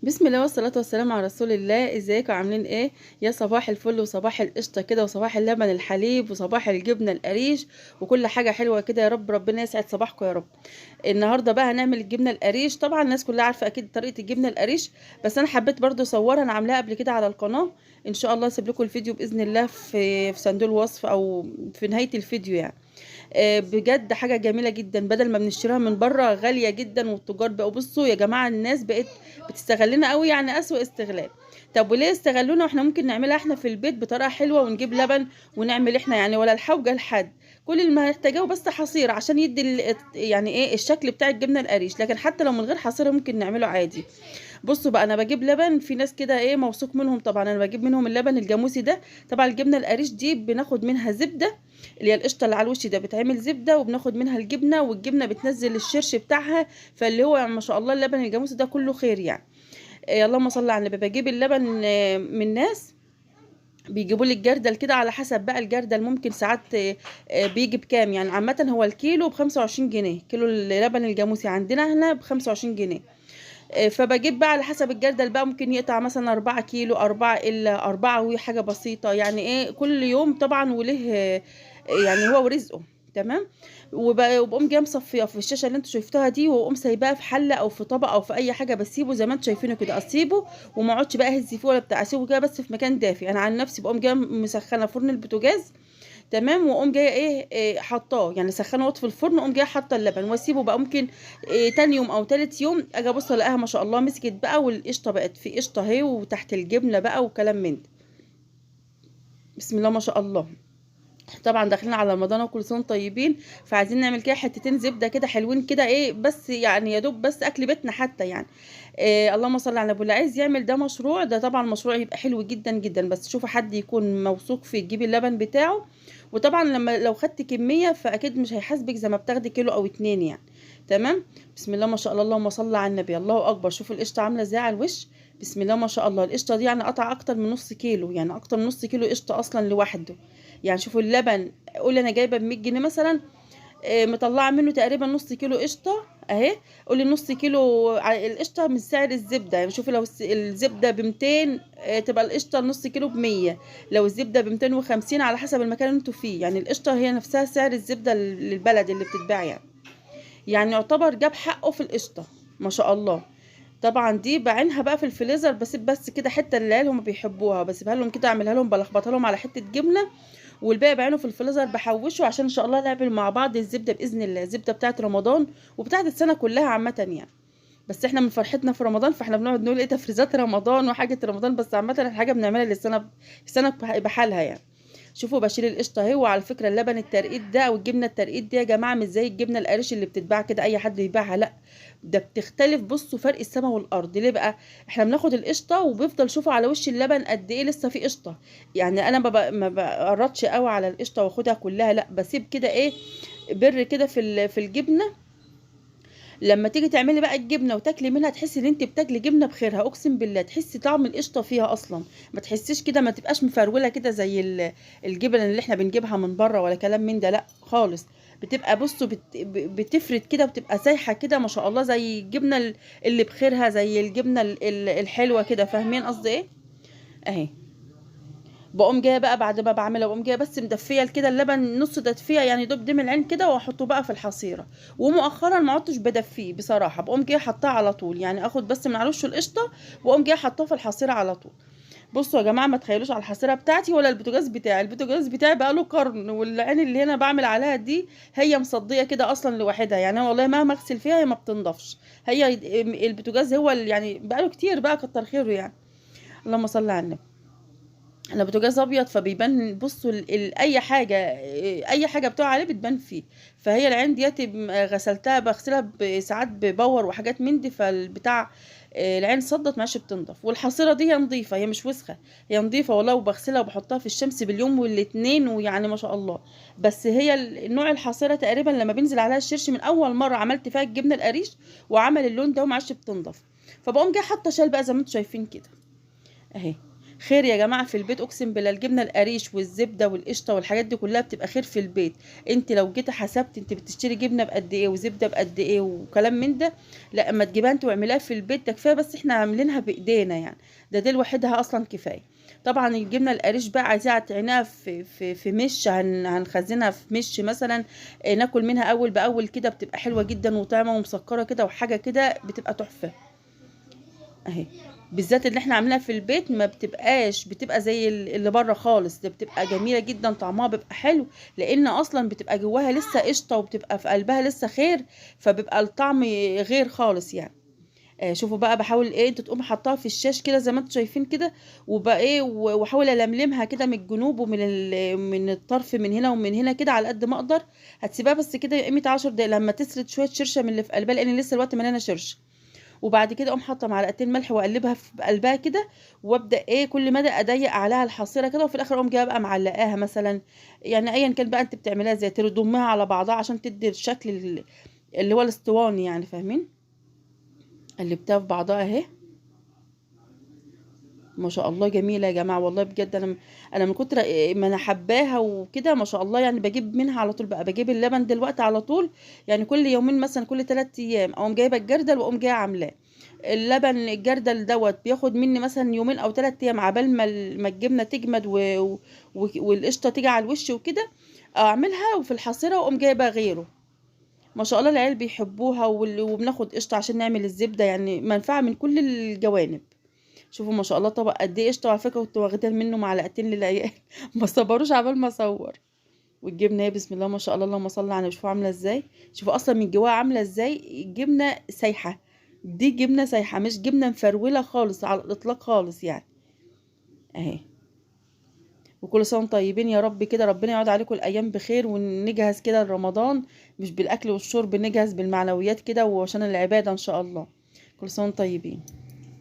بسم الله والصلاة والسلام على رسول الله. ازيكم عاملين ايه؟ يا صباح الفل وصباح القشطة كده وصباح اللبن الحليب وصباح الجبنة القريش وكل حاجة حلوة كده، يا رب ربنا يسعد صباحكم يا رب. النهاردة بقى هنعمل الجبنة القريش. طبعا الناس كلها عارفة اكيد طريقة الجبنة القريش، بس انا حبيت برضو اصورها. انا عاملاها قبل كده على القناة، ان شاء الله اسيب لكم الفيديو باذن الله في صندوق الوصف او في نهاية الفيديو يعني. بجد حاجة جميلة جدا، بدل ما بنشتريها من بره غالية جدا. والتجار بقوا بصوا يا جماعة، الناس بقت بتستغلنا قوي، يعني أسوأ استغلال. طب وليه استغلونا واحنا ممكن نعملها احنا في البيت بطريقة حلوة ونجيب لبن ونعمل احنا يعني، ولا الحوجة لحد. كل اللي محتاجاه بس حصير عشان يدي يعني ايه الشكل بتاع الجبنة القريش، لكن حتى لو من غير حصير ممكن نعمله عادي. بصوا بقى، انا بجيب لبن، في ناس كده ايه موثوق منهم، طبعا انا بجيب منهم اللبن الجاموسي ده. طبعا الجبنه القريش دي بناخد منها زبده، اللي هي القشطه اللي على الوش ده بتعمل زبده، وبناخد منها الجبنه، والجبنه بتنزل الشرش بتاعها. فاللي هو يعني ما شاء الله اللبن الجاموسي ده كله خير يعني. اللهم صل على النبي. بجيب اللبن من ناس بيجيبوا لي الجردل كده، على حسب بقى الجردل ممكن ساعات بيجي بكام يعني. عامه هو الكيلو ب 25 جنيه، كيلو اللبن الجاموسي عندنا هنا ب 25 جنيه. فبجيب بقى على حسب الجردل بقى، ممكن يقطع مثلا 4 كيلو، 4 إلا 4 وحاجة بسيطة يعني ايه كل يوم طبعا، وله يعني هو ورزقه. تمام. وبقوم جايه مصفيه في الشاشه اللي انتوا شفتوها دي، واقوم سايباها في حله او في طبق او في اي حاجه، بسيبه زي ما انتوا شايفينه كده، اسيبه وما اقعدش بقى اهز فيه ولا بتاع، اسيبه كده بس في مكان دافي. انا عن نفسي بقوم جايه مسخنه فرن البوتاجاز، تمام، واقوم جايه إيه حطاه يعني، سخنه واطفي الفرن، واقوم جايه حاطه اللبن واسيبه بقى. ممكن تاني يوم او تالت يوم اجي ابص الاقيها ما شاء الله مسكت بقى، والقشطه بقت في قشطه اهي، وتحت الجبنه بقى وكلام من ده. بسم الله ما شاء الله. طبعا داخلين على رمضان وكل سنه وانتم طيبين، فعايزين نعمل كده حتتين زبده كده حلوين كده ايه، بس يعني يا دوب بس اكل بيتنا حتى يعني. اللهم صل على النبي. اللي عايز يعمل ده مشروع، ده طبعا مشروع يبقى حلو جدا جدا، بس شوفوا حد يكون موثوق فيه تجيبي اللبن بتاعه. وطبعا لو خدت كميه فاكيد مش هيحاسبك زي ما بتاخدي كيلو او اتنين يعني. تمام. بسم الله ما شاء الله، اللهم صل على النبي، الله اكبر. شوفوا القشطه عامله ازاي على الوش. بسم الله ما شاء الله. القشطه دي يعني قطع اكتر من نص كيلو، يعني اكتر من نص كيلو قشطه اصلا لوحده. يعني شوفوا اللبن، قولي انا جايبه ب 100 جنيه مثلا، مطلعه منه تقريبا نص كيلو قشطه اهي. قولي نص كيلو القشطه من سعر الزبده يعني. شوفي لو الزبده ب 200، تبقى القشطه نص كيلو ب 100. لو الزبده ب 250 على حسب المكان اللي انتوا فيه يعني، القشطه هي نفسها سعر الزبده للبلد اللي بتتباع يعني. يعني يعتبر جاب حقه في القشطه ما شاء الله. طبعا دي بعينها بقى في الفريزر، بسيب بس كده حته اللي العيال هم بيحبوها، بسيبها لهم كده، اعملها لهم بلخبطها لهم على حته جبنه، والباقي بعينه في الفريزر بحوشه، عشان ان شاء الله نعمل مع بعض الزبده باذن الله، الزبده بتاعت رمضان وبتاعت السنه كلها عامه يعني. بس احنا من فرحتنا في رمضان، فاحنا بنقعد نقول ايه تفريزات رمضان وحاجه رمضان، بس عامه الحاجه بنعملها للسنه، السنه بحالها يعني. شوفوا بشيل القشطه اهي. وعلى فكره اللبن الترقيد ده او الجبنه الترقيد دي يا جماعه مش زي الجبنه القريش اللي بتتباع كده اي حد يبيعها، لا، ده بتختلف. بصوا فرق السماء والارض. ليه بقى؟ احنا بناخد القشطه وبيفضل شوفوا على وش اللبن قد ايه لسه في قشطه. يعني انا ما بقرطش قوي على القشطه واخدها كلها، لا، بسيب كده ايه بر كده في الجبنه. لما تيجي تعملي بقى الجبنه وتاكلي منها، تحسي ان انت بتاكلي جبنه بخيرها، اقسم بالله تحسي طعم القشطه فيها اصلا. ما تحسيش كده، ما تبقاش مفروله كده زي الجبن اللي احنا بنجيبها من بره ولا كلام من ده، لا خالص. بتبقى بصوا بتفرد كده، وبتبقى سايحه كده ما شاء الله، زي الجبنه اللي بخيرها، زي الجبنه الحلوه كده. فاهمين قصدي ايه؟ اهي. بقوم جايه بقى بعد ما بعملها، بقوم جايه بس مدفيه كده اللبن نص تدفيه يعني، دوب دم العين كده، واحطه بقى في الحصيره. ومؤخرا ما عدتش بدفيه بصراحه، بقوم جايه حطاه على طول يعني، اخد بس من على وشه القشطه واقوم جايه حطاه في الحصيره على طول. بصوا يا جماعه، ما تخيلوش على الحصيره بتاعتي ولا البوتاجاز بتاعي، البوتاجاز بتاعي بقى له قرن، والعين اللي هنا بعمل عليها دي هي مصديه كده اصلا لوحدها يعني. أنا والله مهما اغسل فيها هي ما بتنضفش. هي البوتاجاز هو اللي يعني بقى له كتير بقى، كتر خيره يعني. اللهم صل على النبي. انا بوتاجاز ابيض فبيبان. بصوا اي حاجه بتقع عليه بتبان فيه. فهي العين ديت غسلتها، بغسلها ساعات ببور وحاجات من دي، فالبتاع العين صدت معاش بتنضف. والحصيره دي هي نظيفه، هي مش وسخه، هي نظيفه والله. وبغسلها وبحطها في الشمس باليوم والاتنين، ويعني ما شاء الله. بس هي نوع الحصيره تقريبا لما بينزل عليها الشرش من اول مره عملت فيها الجبنه القريش وعمل اللون ده ومعاش بتنضف. فبقوم جايه حاطه شال بقى زي ما انتم شايفين كده اهي. خير يا جماعه في البيت، اقسم بالله الجبنه القريش والزبده والقشطه والحاجات دي كلها بتبقى خير في البيت. انت لو جيت حسبت انت بتشتري جبنه بقد ايه وزبده بقد ايه وكلام من ده، لا اما تجيبها انت واعمليها في البيت ده كفايه، بس احنا عاملينها بايدينا يعني، ده دي لوحدها اصلا كفايه. طبعا الجبنه القريش بقى عايزاها تعينها في مش هنخزنها في مش مثلا، ناكل منها اول باول كده، بتبقى حلوه جدا وطعمه ومسكره كده وحاجه كده بتبقى تحفه اهي. بالذات اللي احنا عاملينها في البيت ما بتبقاش بتبقى زي اللي بره خالص، ده بتبقى جميله جدا، طعمها بيبقى حلو، لان اصلا بتبقى جواها لسه قشطه وبتبقى في قلبها لسه خير، فبيبقى الطعم غير خالص يعني. شوفوا بقى بحاول ايه، انت تقوم حطها في الشاش كده زي ما انتم شايفين كده، وبقى ايه واحاول الملمها كده من الجنوب ومن من الطرف من هنا ومن هنا كده على قد ما اقدر. هتسيبها بس كده قيمه 10 دقايق لما تسرد شويه شرشه من اللي في قلبها، لان لسه الوقت مليانه شرشه. وبعد كده اقوم حاطه معلقتين ملح واقلبها في قلبها كده، وابدا ايه كل مدى اضيق عليها الحصيره كده، وفي الاخر اقوم جايه بقى معلقاها مثلا، يعني ايا كان بقى انت بتعمليها ازاي، تضمها على بعضها عشان تدي الشكل اللي هو الاسطواني يعني، فاهمين؟ قلبتها في بعضها اهي. ما شاء الله جميله يا جماعه والله بجد، انا من كتر ما انا حباها وكده ما شاء الله يعني، بجيب منها على طول بقى، بجيب اللبن دلوقتي على طول، يعني كل يومين مثلا كل 3 ايام اقوم جايبه الجردل واقوم جايه عاملاه. اللبن الجردل دوت بياخد مني مثلا يومين او 3 ايام عبال ما الجبنه تجمد والقشطه تيجي على الوش وكده، اعملها وفي الحصيره واقوم جايبه غيره. ما شاء الله العيال بيحبوها، وبناخد قشطه عشان نعمل الزبده، يعني منفعه من كل الجوانب. شوفوا ما شاء الله طبق قد ايه قشطه، على فكره كنت واخده منه معلقتين للعيال ما صبروش عبال ما اصور. والجبنه هي بسم الله ما شاء الله اللهم صل على النبي، شوفوا عامله ازاي، شوفوا اصلا من جواها عامله ازاي، الجبنه سايحه، دي جبنه سايحه مش جبنه مفروله خالص على الاطلاق خالص يعني اهي. وكل سنه وانتم طيبين يا رب كده، ربنا يقعد عليكم الايام بخير، ونجهز كده لرمضان، مش بالاكل والشرب، نجهز بالمعنويات كده وعشان العباده ان شاء الله. كل سنه وانتم طيبين.